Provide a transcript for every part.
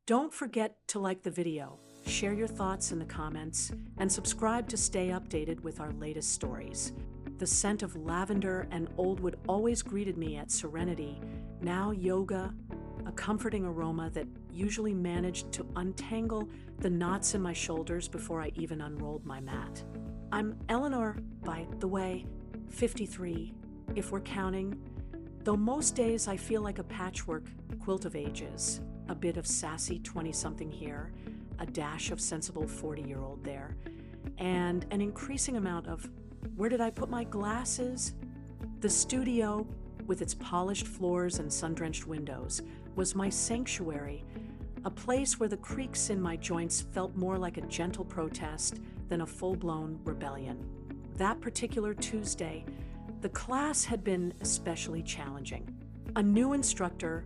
Don't forget to like the video, share your thoughts in the comments, and subscribe to stay updated with our latest stories. The scent of lavender and old wood always greeted me at Serenity. Now yoga, a comforting aroma that usually managed to untangle the knots in my shoulders before I even unrolled my mat. I'm Eleanor, by the way, 53, if we're counting, though most days I feel like a patchwork quilt of ages, a bit of sassy 20-something here, a dash of sensible 40-year-old there, and an increasing amount of, where did I put my glasses? The studio, with its polished floors and sun-drenched windows, was my sanctuary, a place where the creaks in my joints felt more like a gentle protest than a full-blown rebellion. That particular Tuesday, the class had been especially challenging. A new instructor,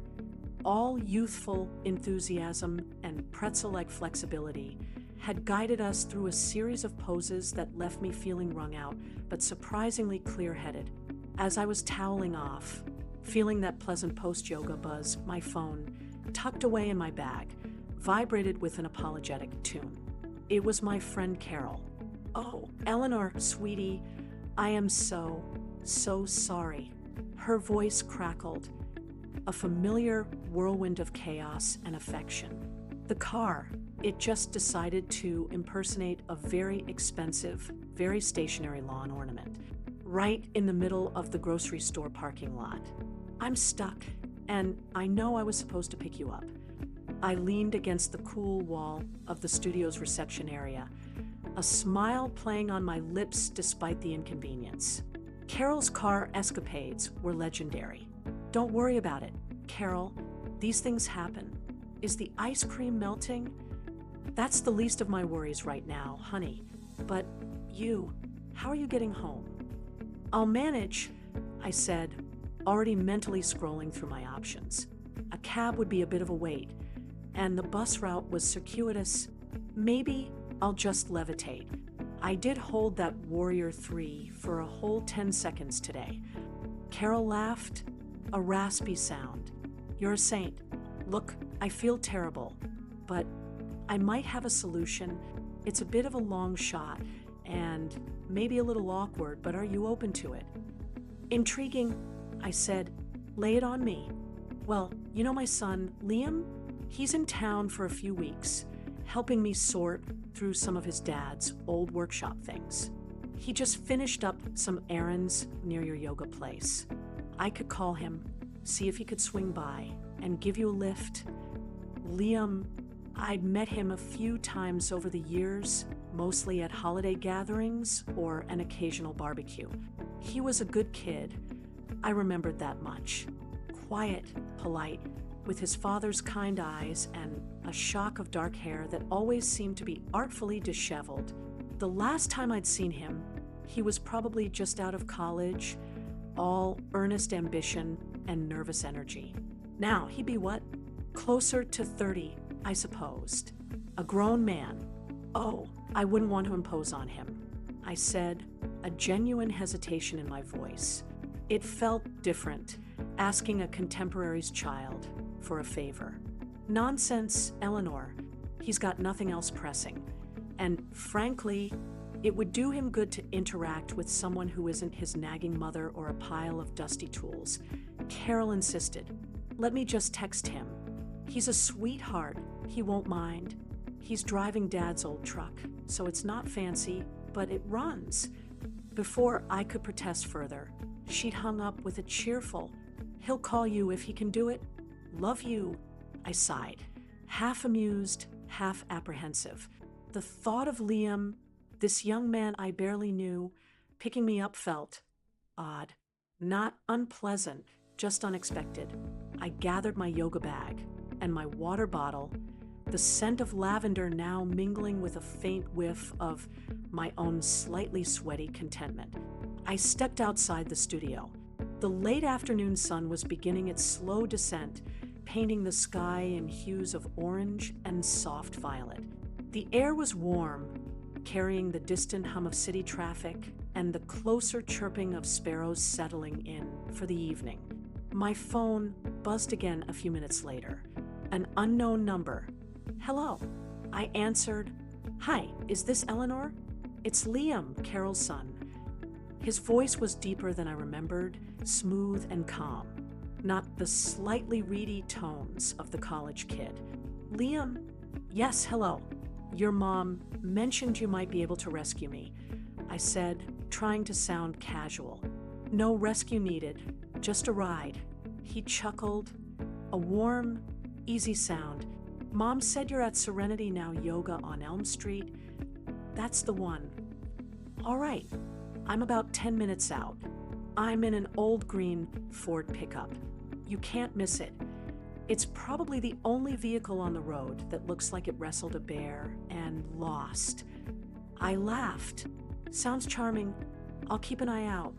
all youthful enthusiasm and pretzel-like flexibility, had guided us through a series of poses that left me feeling wrung out, but surprisingly clear-headed. As I was toweling off, feeling that pleasant post-yoga buzz, my phone, tucked away in my bag, vibrated with an apologetic tune. It was my friend Carol. "Oh, Eleanor, sweetie, I am so sorry." Her voice crackled, a familiar whirlwind of chaos and affection. The car, it just decided to impersonate a very expensive, very stationary lawn ornament, right in the middle of the grocery store parking lot. I'm stuck, and I know I was supposed to pick you up. I leaned against the cool wall of the studio's reception area, a smile playing on my lips despite the inconvenience. Carol's car escapades were legendary. "Don't worry about it, Carol. These things happen. Is the ice cream melting? That's the least of my worries right now, honey. But you, how are you getting home?" "I'll manage," I said, already mentally scrolling through my options. A cab would be a bit of a wait, and the bus route was circuitous. Maybe I'll just levitate. I did hold that Warrior 3 for a whole 10 seconds today. Carol laughed, a raspy sound. "You're a saint. Look, I feel terrible, but I might have a solution. It's a bit of a long shot, and maybe a little awkward, but are you open to it?" "Intriguing," I said. "Lay it on me." "Well, you know my son, Liam? He's in town for a few weeks, helping me sort through some of his dad's old workshop things. He just finished up some errands near your yoga place. I could call him, see if he could swing by, and give you a lift. Liam, I'd met him a few times over the years, mostly at holiday gatherings or an occasional barbecue. He was a good kid. I remembered that much. Quiet, polite, with his father's kind eyes and a shock of dark hair that always seemed to be artfully disheveled. The last time I'd seen him, he was probably just out of college, all earnest ambition and nervous energy. Now, he'd be what? Closer to 30, I supposed. A grown man. Oh, I wouldn't want to impose on him," I said, a genuine hesitation in my voice. It felt different, asking a contemporary's child for a favor. "Nonsense, Eleanor. He's got nothing else pressing. And frankly, it would do him good to interact with someone who isn't his nagging mother or a pile of dusty tools." Carol insisted. "Let me just text him. He's a sweetheart. He won't mind. He's driving Dad's old truck, so it's not fancy, but it runs." Before I could protest further, she'd hung up with a cheerful, "He'll call you if he can do it. Love you." I sighed, half amused, half apprehensive. The thought of Liam, this young man I barely knew, picking me up felt odd. Not unpleasant, just unexpected. I gathered my yoga bag and my water bottle, the scent of lavender now mingling with a faint whiff of my own slightly sweaty contentment. I stepped outside the studio. The late afternoon sun was beginning its slow descent, painting the sky in hues of orange and soft violet. The air was warm, carrying the distant hum of city traffic and the closer chirping of sparrows settling in for the evening. My phone buzzed again a few minutes later. An unknown number, Hello. I answered, "Hi, is this Eleanor?" "It's Liam, Carol's son." His voice was deeper than I remembered, smooth and calm, not the slightly reedy tones of the college kid. "Liam, yes, hello. Your mom mentioned you might be able to rescue me," I said, trying to sound casual. "No rescue needed, just a ride." He chuckled, a warm, easy sound. "Mom said you're at Serenity Now Yoga on Elm Street." "That's the one." "All right, I'm about 10 minutes out. I'm in an old green Ford pickup. You can't miss it. It's probably the only vehicle on the road that looks like it wrestled a bear and lost." I laughed. "Sounds charming. I'll keep an eye out."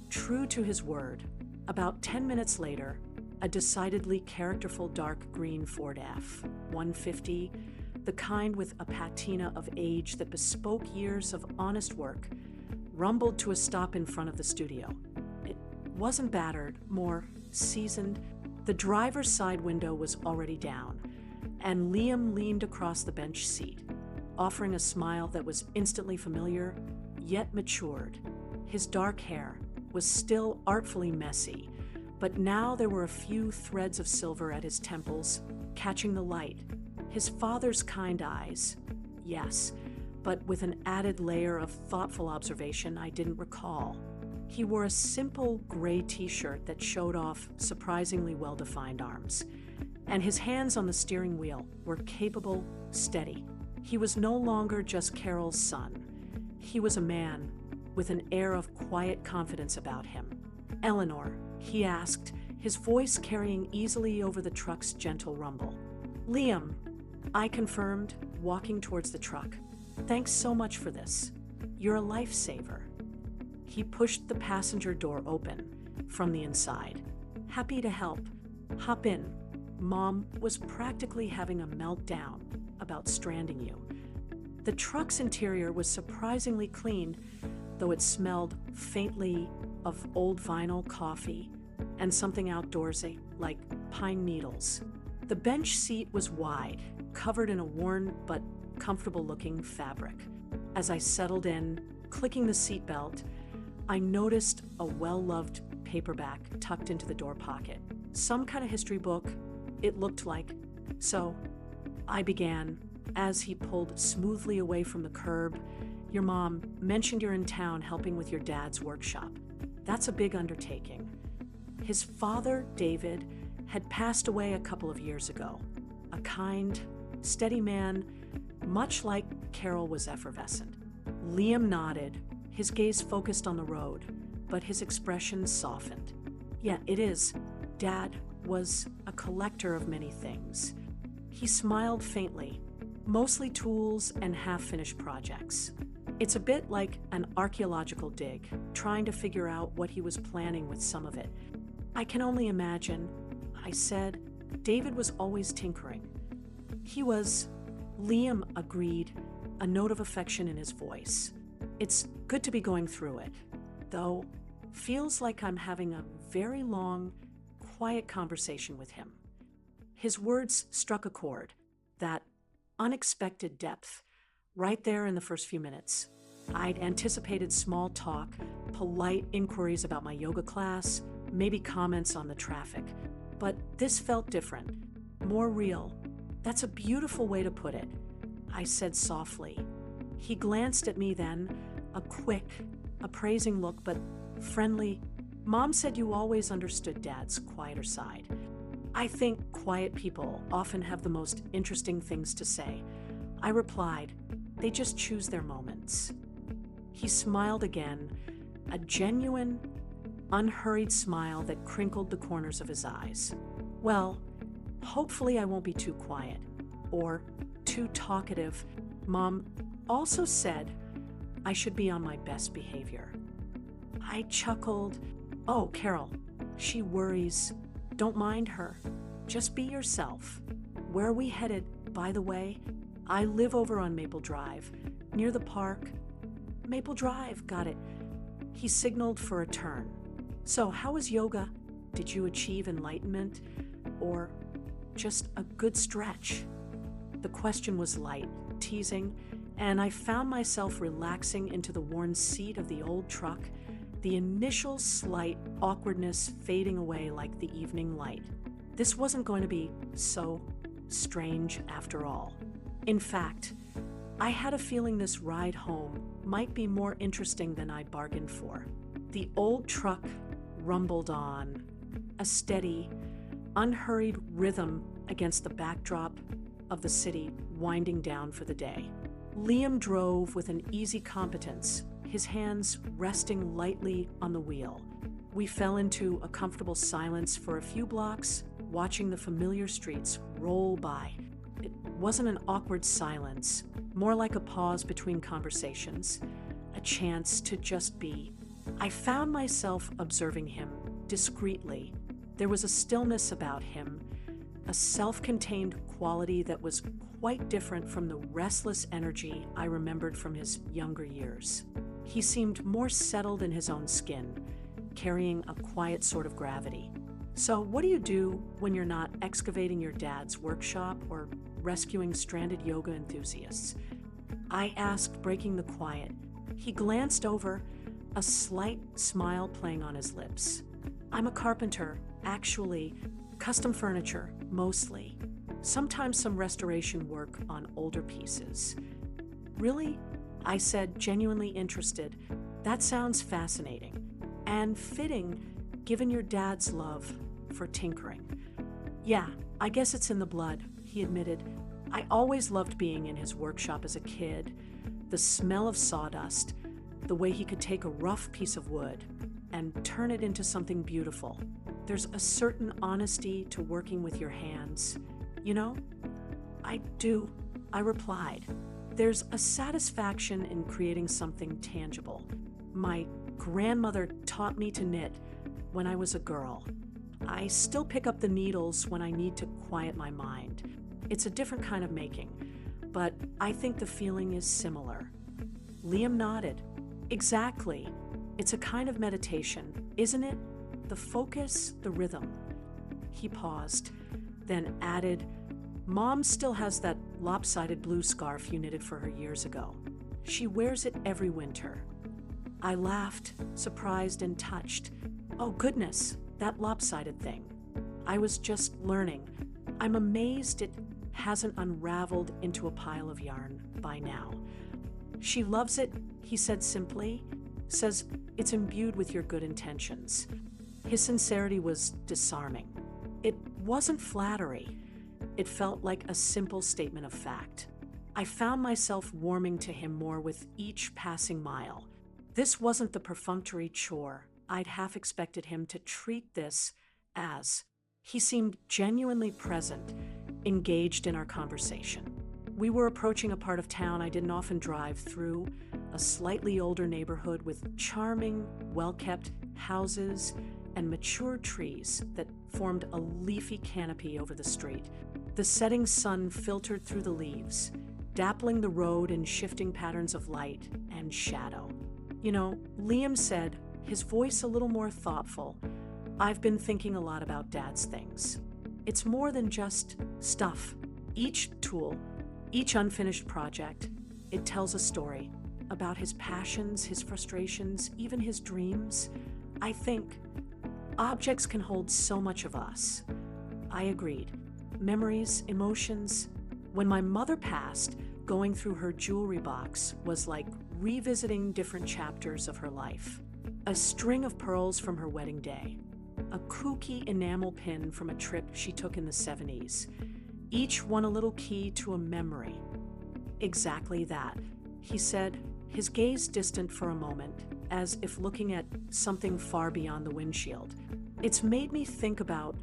True to his word, about 10 minutes later, a decidedly characterful dark green Ford F-150, the kind with a patina of age that bespoke years of honest work, rumbled to a stop in front of the studio. It wasn't battered, more seasoned. The driver's side window was already down, and Liam leaned across the bench seat, offering a smile that was instantly familiar, yet matured. His dark hair was still artfully messy, but now there were a few threads of silver at his temples, catching the light. His father's kind eyes, yes, but with an added layer of thoughtful observation I didn't recall. He wore a simple gray t-shirt that showed off surprisingly well-defined arms, and his hands on the steering wheel were capable, steady. He was no longer just Carol's son. He was a man with an air of quiet confidence about him. "Eleanor," he asked, his voice carrying easily over the truck's gentle rumble. "Liam," I confirmed, walking towards the truck. "Thanks so much for this. You're a lifesaver." He pushed the passenger door open from the inside. "Happy to help. Hop in. Mom was practically having a meltdown about stranding you." The truck's interior was surprisingly clean, though it smelled faintly of old vinyl, coffee, and something outdoorsy like pine needles. The bench seat was wide, covered in a worn but comfortable-looking fabric. As I settled in, clicking the seatbelt, I noticed a well-loved paperback tucked into the door pocket. Some kind of history book, it looked like. "So," I began, as he pulled smoothly away from the curb, "Your mom mentioned you're in town helping with your dad's workshop. That's a big undertaking." His father, David, had passed away a couple of years ago. A kind, steady man, much like Carol was effervescent. Liam nodded, his gaze focused on the road, but his expression softened. "Yeah, it is. Dad was a collector of many things." He smiled faintly, mostly tools and half-finished projects. "It's a bit like an archaeological dig, trying to figure out what he was planning with some of it." "I can only imagine," I said. "David was always tinkering." "He was," Liam agreed, a note of affection in his voice. "It's good to be going through it, though feels like I'm having a very long, quiet conversation with him." His words struck a chord, that unexpected depth, right there in the first few minutes. I'd anticipated small talk, polite inquiries about my yoga class, maybe comments on the traffic. But this felt different, more real. "That's a beautiful way to put it," I said softly. He glanced at me then, a quick, appraising look, but friendly. "Mom said you always understood Dad's quieter side." "I think quiet people often have the most interesting things to say," I replied. "They just choose their moments." He smiled again, a genuine, unhurried smile that crinkled the corners of his eyes. "Well, hopefully I won't be too quiet or too talkative. Mom also said I should be on my best behavior." I chuckled. "Oh, Carol, she worries. Don't mind her. Just be yourself." "Where are we headed, by the way?" "I live over on Maple Drive, near the park." "Maple Drive, got it." He signaled for a turn. "So, how was yoga? Did you achieve enlightenment? Or just a good stretch?" The question was light, teasing, and I found myself relaxing into the worn seat of the old truck, the initial slight awkwardness fading away like the evening light. This wasn't going to be so strange after all. In fact, I had a feeling this ride home might be more interesting than I'd bargained for. The old truck rumbled on, a steady, unhurried rhythm against the backdrop of the city winding down for the day. Liam drove with an easy competence, his hands resting lightly on the wheel. We fell into a comfortable silence for a few blocks, watching the familiar streets roll by. It wasn't an awkward silence, more like a pause between conversations, a chance to just be. I found myself observing him discreetly. There was a stillness about him, a self-contained quality that was quite different from the restless energy I remembered from his younger years. He seemed more settled in his own skin, carrying a quiet sort of gravity. So what do you do when you're not excavating your dad's workshop or rescuing stranded yoga enthusiasts? I asked, breaking the quiet. He glanced over, a slight smile playing on his lips. I'm a carpenter, actually. Custom furniture, mostly. Sometimes some restoration work on older pieces. Really? I said, genuinely interested. That sounds fascinating. And fitting, given your dad's love for tinkering. Yeah, I guess it's in the blood, he admitted. I always loved being in his workshop as a kid. The smell of sawdust, the way he could take a rough piece of wood and turn it into something beautiful. There's a certain honesty to working with your hands. You know? I do, I replied. There's a satisfaction in creating something tangible. My grandmother taught me to knit when I was a girl. I still pick up the needles when I need to quiet my mind. It's a different kind of making, but I think the feeling is similar. Liam nodded. Exactly. It's a kind of meditation, isn't it? The focus, the rhythm. He paused, then added, Mom still has that lopsided blue scarf you knitted for her years ago. She wears it every winter. I laughed, surprised and touched. Oh goodness, that lopsided thing. I was just learning. I'm amazed it hasn't unraveled into a pile of yarn by now. She loves it, he said simply, says it's imbued with your good intentions. His sincerity was disarming. It wasn't flattery. It felt like a simple statement of fact. I found myself warming to him more with each passing mile. This wasn't the perfunctory chore I'd half expected him to treat this as. He seemed genuinely present, engaged in our conversation. We were approaching a part of town I didn't often drive through, a slightly older neighborhood with charming, well-kept houses and mature trees that formed a leafy canopy over the street. The setting sun filtered through the leaves, dappling the road in shifting patterns of light and shadow. You know, Liam said, his voice a little more thoughtful, I've been thinking a lot about Dad's things. It's more than just stuff. Each tool, each unfinished project, it tells a story about his passions, his frustrations, even his dreams. I think objects can hold so much of us. I agreed. Memories, emotions. When my mother passed, going through her jewelry box was like revisiting different chapters of her life. A string of pearls from her wedding day. A kooky enamel pin from a trip she took in the 70s. Each one a little key to a memory. Exactly that, he said, his gaze distant for a moment, as if looking at something far beyond the windshield. It's made me think about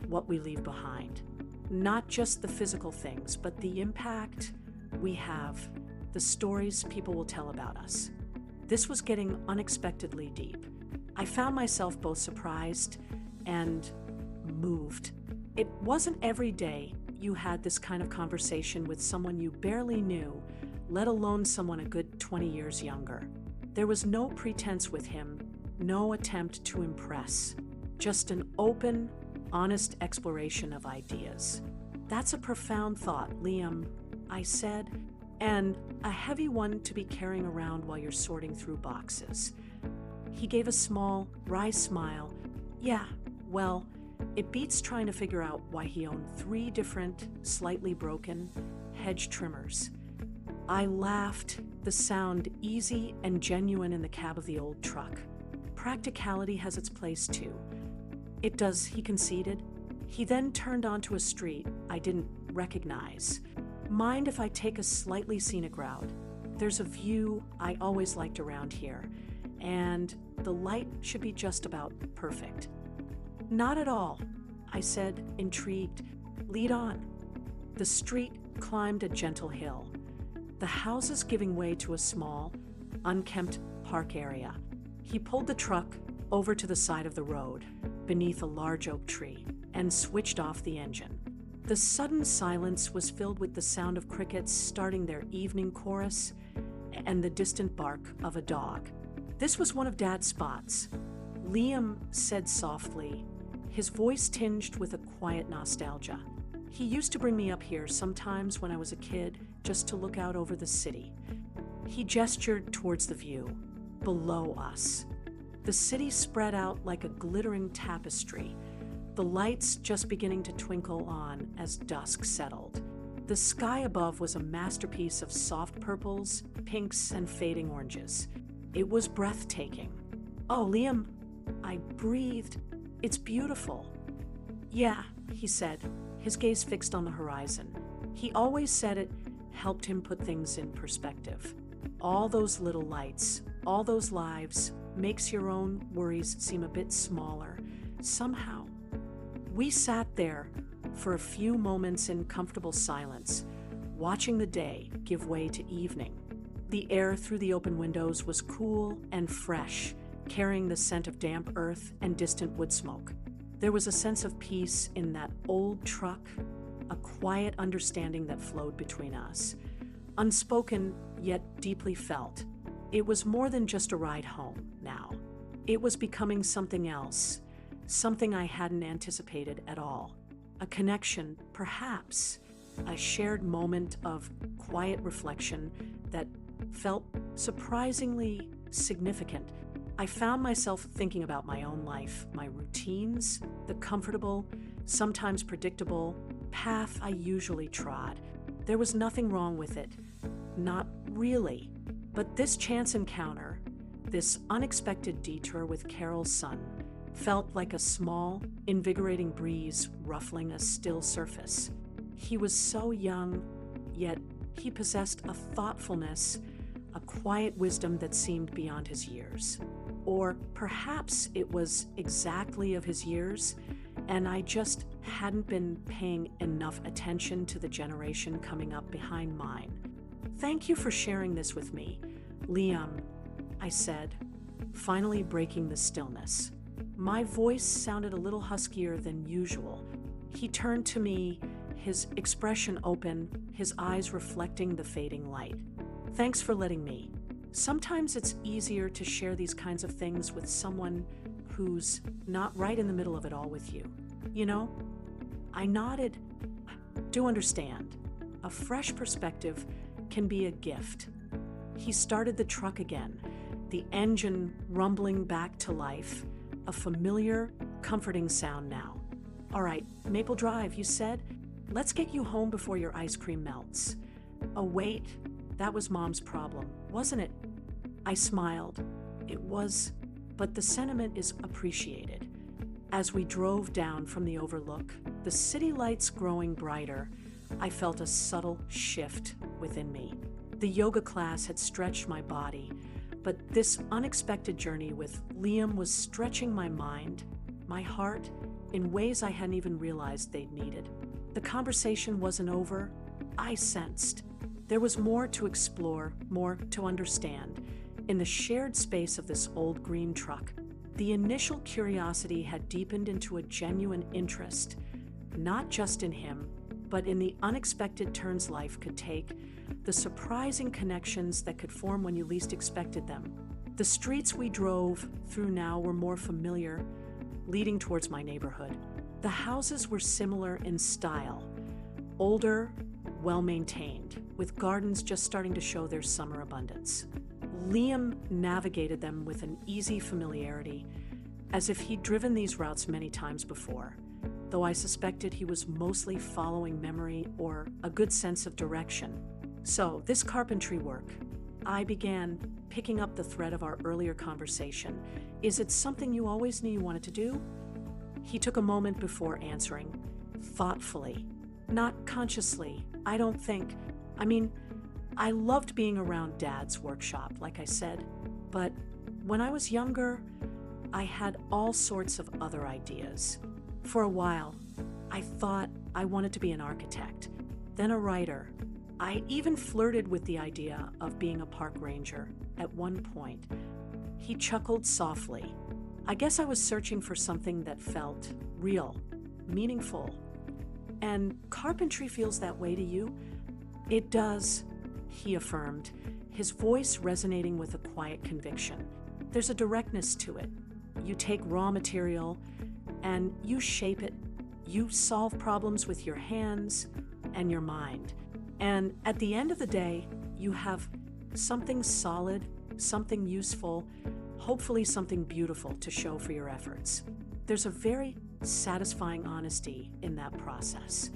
what we leave behind. Not just the physical things, but the impact we have, the stories people will tell about us. This was getting unexpectedly deep. I found myself both surprised and moved. It wasn't every day you had this kind of conversation with someone you barely knew, let alone someone a good 20 years younger. There was no pretense with him, no attempt to impress, just an open, honest exploration of ideas. That's a profound thought, Liam, I said, and a heavy one to be carrying around while you're sorting through boxes. He gave a small, wry smile. Yeah, well, it beats trying to figure out why he owned 3 different, slightly broken hedge trimmers. I laughed, the sound easy and genuine in the cab of the old truck. Practicality has its place too. It does, he conceded. He then turned onto a street I didn't recognize. Mind if I take a slightly scenic route? There's a view I always liked around here, and the light should be just about perfect. Not at all, I said, intrigued. Lead on. The street climbed a gentle hill, the houses giving way to a small, unkempt park area. He pulled the truck over to the side of the road, beneath a large oak tree, and switched off the engine. The sudden silence was filled with the sound of crickets starting their evening chorus and the distant bark of a dog. This was one of Dad's spots. Liam said softly, his voice tinged with a quiet nostalgia. He used to bring me up here sometimes when I was a kid, just to look out over the city. He gestured towards the view, below us. The city spread out like a glittering tapestry, the lights just beginning to twinkle on as dusk settled. The sky above was a masterpiece of soft purples, pinks, and fading oranges. It was breathtaking. Oh, Liam, I breathed. It's beautiful. Yeah, he said, his gaze fixed on the horizon. He always said it helped him put things in perspective. All those little lights, all those lives, makes your own worries seem a bit smaller, somehow. We sat there for a few moments in comfortable silence, watching the day give way to evening. The air through the open windows was cool and fresh, carrying the scent of damp earth and distant wood smoke. There was a sense of peace in that old truck, a quiet understanding that flowed between us. Unspoken, yet deeply felt. It was more than just a ride home now. It was becoming something else, something I hadn't anticipated at all. A connection, perhaps, a shared moment of quiet reflection that felt surprisingly significant. I found myself thinking about my own life, my routines, the comfortable, sometimes predictable path I usually trod. There was nothing wrong with it. Not really. But this chance encounter, this unexpected detour with Carol's son, felt like a small, invigorating breeze ruffling a still surface. He was so young, yet he possessed a thoughtfulness, a quiet wisdom that seemed beyond his years. Or perhaps it was exactly of his years, and I just hadn't been paying enough attention to the generation coming up behind mine. Thank you for sharing this with me, Liam, I said, finally breaking the stillness. My voice sounded a little huskier than usual. He turned to me, his expression open, his eyes reflecting the fading light. Thanks for letting me. Sometimes it's easier to share these kinds of things with someone who's not right in the middle of it all with you. You know? I nodded. Do understand. A fresh perspective can be a gift. He started the truck again, the engine rumbling back to life, a familiar, comforting sound now. All right, Maple Drive, you said? Let's get you home before your ice cream melts. Oh, wait, that was Mom's problem, wasn't it? I smiled. It was, but the sentiment is appreciated. As we drove down from the overlook, the city lights growing brighter, I felt a subtle shift within me. The yoga class had stretched my body, but this unexpected journey with Liam was stretching my mind, my heart, in ways I hadn't even realized they'd needed. The conversation wasn't over, I sensed. There was more to explore, more to understand. In the shared space of this old green truck, the initial curiosity had deepened into a genuine interest, not just in him, but in the unexpected turns life could take, the surprising connections that could form when you least expected them. The streets we drove through now were more familiar, leading towards my neighborhood. The houses were similar in style, older, well-maintained. with gardens just starting to show their summer abundance. Liam navigated them with an easy familiarity, as if he'd driven these routes many times before, though I suspected he was mostly following memory or a good sense of direction. So, this carpentry work, I began picking up the thread of our earlier conversation. Is it something you always knew you wanted to do? He took a moment before answering, thoughtfully, not consciously. I don't think. I loved being around Dad's workshop, like I said, but when I was younger, I had all sorts of other ideas. For a while, I thought I wanted to be an architect, then a writer. I even flirted with the idea of being a park ranger at one point. He chuckled softly. I guess I was searching for something that felt real, meaningful. And carpentry feels that way to you? It does, he affirmed, his voice resonating with a quiet conviction. There's a directness to it. You take raw material and you shape it. You solve problems with your hands and your mind. And at the end of the day, you have something solid, something useful, hopefully something beautiful to show for your efforts. There's a very satisfying honesty in that process.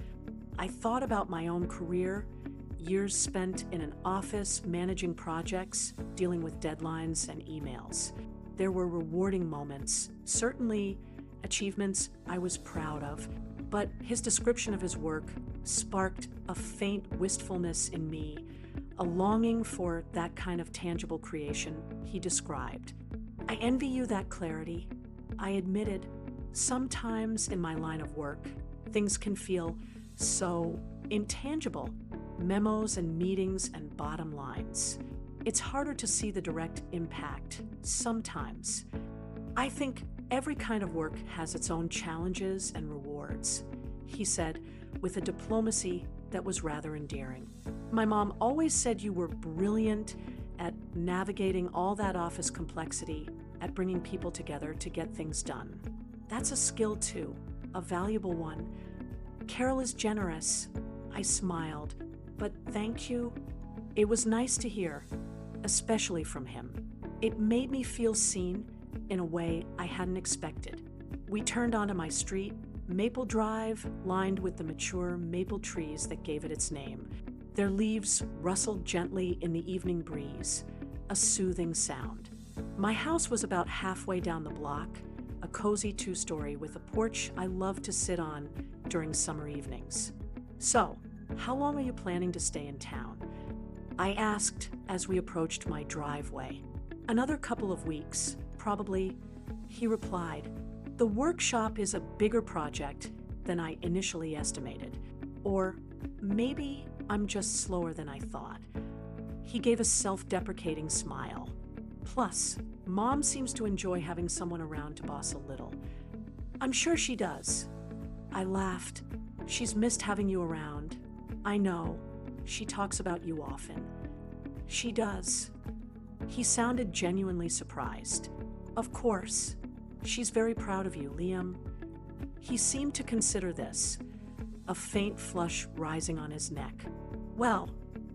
I thought about my own career, years spent in an office managing projects, dealing with deadlines and emails. There were rewarding moments, certainly achievements I was proud of, but his description of his work sparked a faint wistfulness in me, a longing for that kind of tangible creation he described. I envy you that clarity. I admitted, sometimes in my line of work, things can feel so intangible. Memos and meetings and bottom lines. It's harder to see the direct impact, sometimes. I think every kind of work has its own challenges and rewards, he said, with a diplomacy that was rather endearing. My mom always said you were brilliant at navigating all that office complexity, at bringing people together to get things done. That's a skill too, a valuable one. Carol is generous. I smiled. But thank you. It was nice to hear, especially from him. It made me feel seen in a way I hadn't expected. We turned onto my street, Maple Drive, lined with the mature maple trees that gave it its name. Their leaves rustled gently in the evening breeze, a soothing sound. My house was about halfway down the block, a cozy two-story with a porch I loved to sit on during summer evenings. So, how long are you planning to stay in town? I asked as we approached my driveway. Another couple of weeks, probably, he replied. The workshop is a bigger project than I initially estimated. Or maybe I'm just slower than I thought. He gave a self-deprecating smile. Plus, Mom seems to enjoy having someone around to boss a little. I'm sure she does. I laughed. She's missed having you around. I know. She talks about you often. She does. He sounded genuinely surprised. Of course. She's very proud of you, Liam. He seemed to consider this, a faint flush rising on his neck. Well,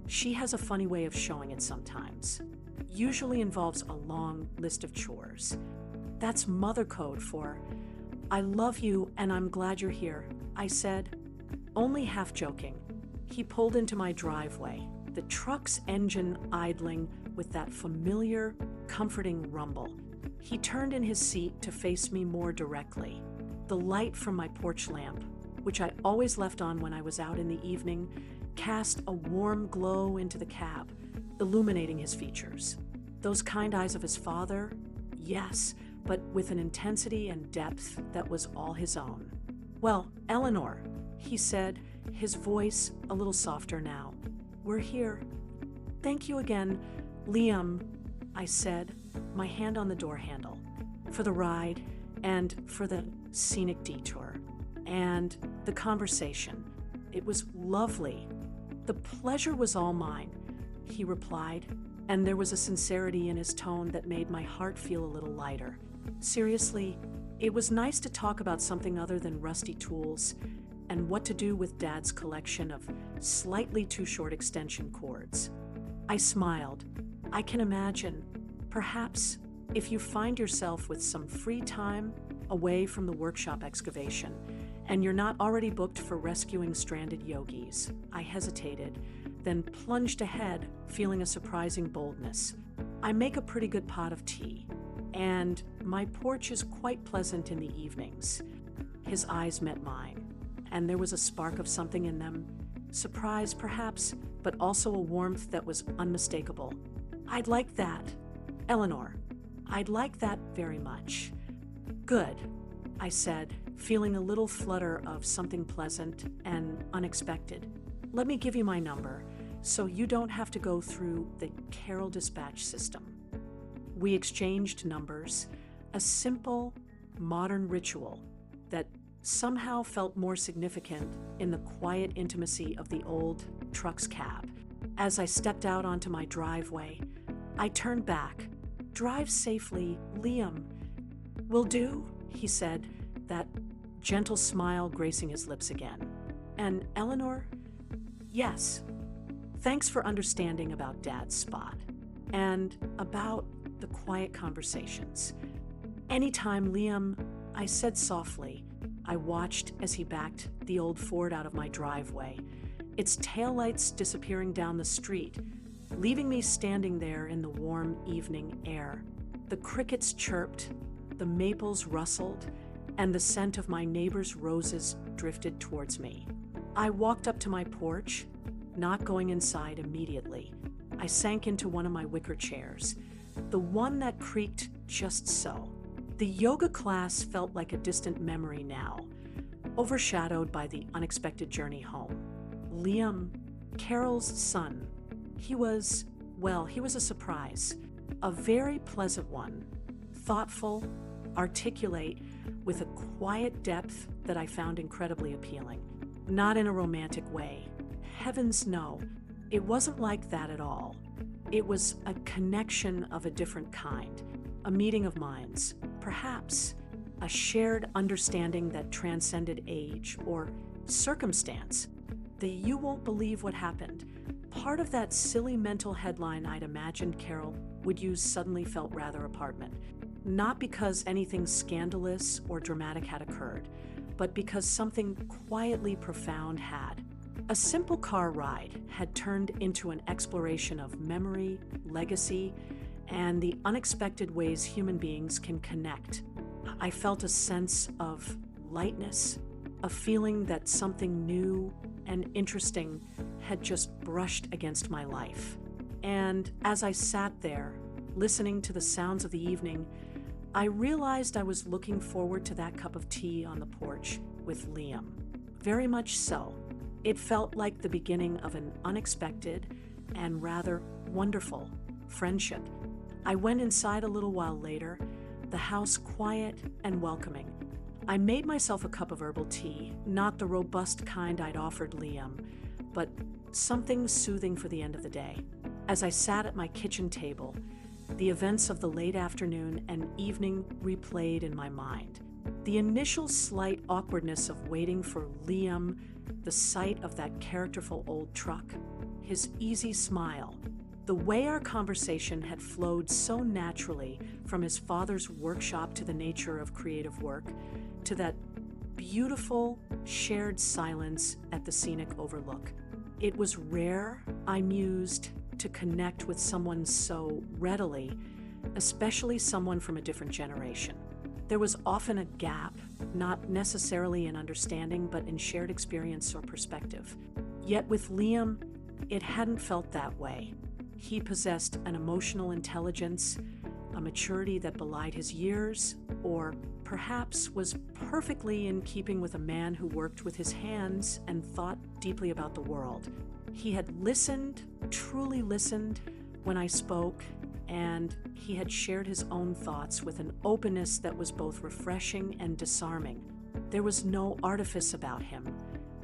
she has a funny way of showing it sometimes. Usually involves a long list of chores. That's mother code for, I love you and I'm glad you're here, I said, only half joking. He pulled into my driveway, the truck's engine idling with that familiar, comforting rumble. He turned in his seat to face me more directly. The light from my porch lamp, which I always left on when I was out in the evening, cast a warm glow into the cab, illuminating his features. Those kind eyes of his father, yes, but with an intensity and depth that was all his own. Well, Eleanor, he said, his voice a little softer now. We're here. Thank you again, Liam, I said, my hand on the door handle, for the ride and for the scenic detour and the conversation. It was lovely. The pleasure was all mine, he replied, and there was a sincerity in his tone that made my heart feel a little lighter. Seriously, it was nice to talk about something other than rusty tools and what to do with Dad's collection of slightly too short extension cords. I smiled. I can imagine, perhaps, if you find yourself with some free time away from the workshop excavation, and you're not already booked for rescuing stranded yogis. I hesitated, then plunged ahead, feeling a surprising boldness. I make a pretty good pot of tea, and my porch is quite pleasant in the evenings. His eyes met mine, and there was a spark of something in them, surprise perhaps, but also a warmth that was unmistakable. I'd like that, Eleanor. I'd like that very much. Good, I said, feeling a little flutter of something pleasant and unexpected. Let me give you my number, so you don't have to go through the Carol dispatch system. We exchanged numbers, a simple, modern ritual that somehow felt more significant in the quiet intimacy of the old truck's cab. As I stepped out onto my driveway, I turned back. Drive safely, Liam. Will do, he said, that gentle smile gracing his lips again. And Eleanor? Yes. Thanks for understanding about Dad's spot and about the quiet conversations. Anytime, Liam, I said softly. I watched as he backed the old Ford out of my driveway, its taillights disappearing down the street, leaving me standing there in the warm evening air. The crickets chirped, the maples rustled, and the scent of my neighbor's roses drifted towards me. I walked up to my porch, not going inside immediately. I sank into one of my wicker chairs, the one that creaked just so. The yoga class felt like a distant memory now, overshadowed by the unexpected journey home. Liam, Carol's son, he was a surprise, a very pleasant one, thoughtful, articulate, with a quiet depth that I found incredibly appealing. Not in a romantic way. Heavens no, it wasn't like that at all. It was a connection of a different kind, a meeting of minds, perhaps a shared understanding that transcended age or circumstance. The "you won't believe what happened" part of that silly mental headline I'd imagined Carol would use suddenly felt rather apartment. Not because anything scandalous or dramatic had occurred, but because something quietly profound had. A simple car ride had turned into an exploration of memory, legacy, and the unexpected ways human beings can connect. I felt a sense of lightness, a feeling that something new and interesting had just brushed against my life. And as I sat there, listening to the sounds of the evening, I realized I was looking forward to that cup of tea on the porch with Liam. Very much so. It felt like the beginning of an unexpected and rather wonderful friendship. I went inside a little while later, the house quiet and welcoming. I made myself a cup of herbal tea, not the robust kind I'd offered Liam, but something soothing for the end of the day. As I sat at my kitchen table, the events of the late afternoon and evening replayed in my mind. The initial slight awkwardness of waiting for Liam, the sight of that characterful old truck, his easy smile, the way our conversation had flowed so naturally from his father's workshop to the nature of creative work, to that beautiful, shared silence at the scenic overlook. It was rare, I mused, to connect with someone so readily, especially someone from a different generation. There was often a gap, not necessarily in understanding, but in shared experience or perspective. Yet with Liam, it hadn't felt that way. He possessed an emotional intelligence, a maturity that belied his years, or perhaps was perfectly in keeping with a man who worked with his hands and thought deeply about the world. He had listened, truly listened, when I spoke, and he had shared his own thoughts with an openness that was both refreshing and disarming. There was no artifice about him,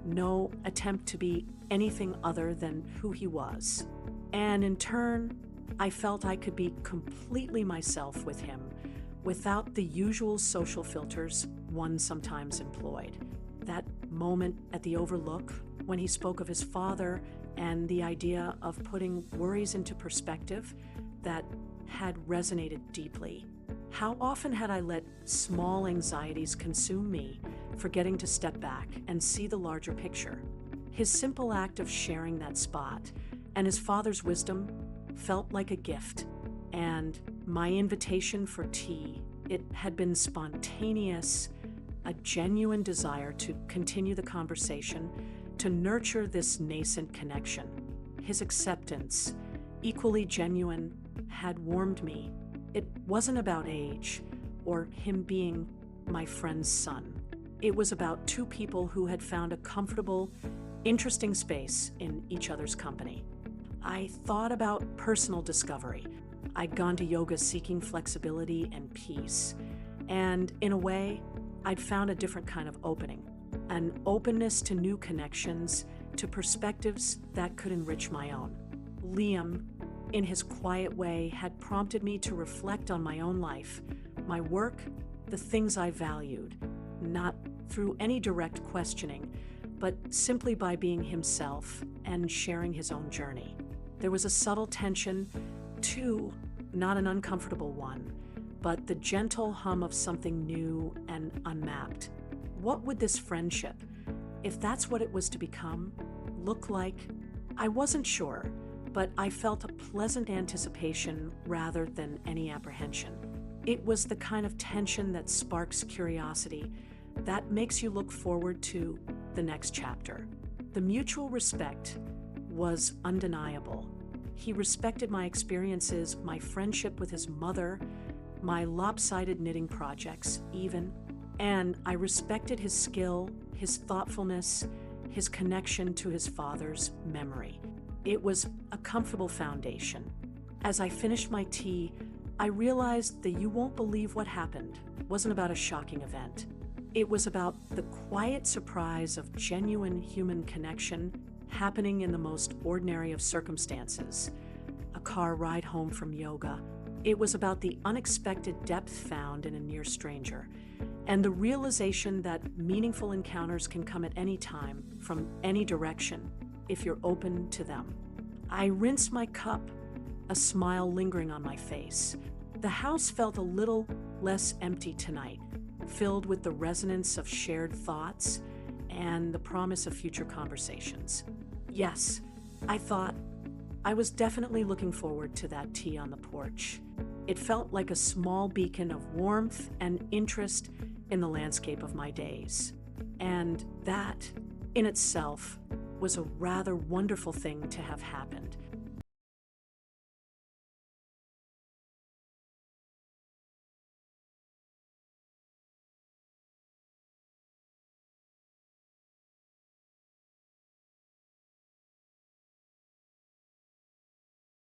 no attempt to be anything other than who he was. And in turn, I felt I could be completely myself with him, without the usual social filters one sometimes employed. That moment at the Overlook when he spoke of his father and the idea of putting worries into perspective that had resonated deeply. How often had I let small anxieties consume me, forgetting to step back and see the larger picture? His simple act of sharing that spot and his father's wisdom felt like a gift, and my invitation for tea, it had been spontaneous, a genuine desire to continue the conversation, to nurture this nascent connection. His acceptance, equally genuine, had warmed me. It wasn't about age or him being my friend's son. It was about two people who had found a comfortable, interesting space in each other's company. I thought about personal discovery. I'd gone to yoga seeking flexibility and peace. And in a way, I'd found a different kind of opening, an openness to new connections, to perspectives that could enrich my own. Liam, in his quiet way, had prompted me to reflect on my own life, my work, the things I valued, not through any direct questioning, but simply by being himself and sharing his own journey. There was a subtle tension, too, not an uncomfortable one, but the gentle hum of something new and unmapped. What would this friendship, if that's what it was to become, look like? I wasn't sure, but I felt a pleasant anticipation rather than any apprehension. It was the kind of tension that sparks curiosity, that makes you look forward to the next chapter. The mutual respect was undeniable. He respected my experiences, my friendship with his mother, my lopsided knitting projects, even, and I respected his skill, his thoughtfulness, his connection to his father's memory. It was a comfortable foundation. As I finished my tea, I realized that you won't believe what happened wasn't about a shocking event. It was about the quiet surprise of genuine human connection happening in the most ordinary of circumstances. A car ride home from yoga. It was about the unexpected depth found in a near stranger, and the realization that meaningful encounters can come at any time, from any direction, if you're open to them. I rinsed my cup, a smile lingering on my face. The house felt a little less empty tonight, filled with the resonance of shared thoughts and the promise of future conversations. Yes, I thought, I was definitely looking forward to that tea on the porch. It felt like a small beacon of warmth and interest in the landscape of my days. And that, in itself, was a rather wonderful thing to have happened.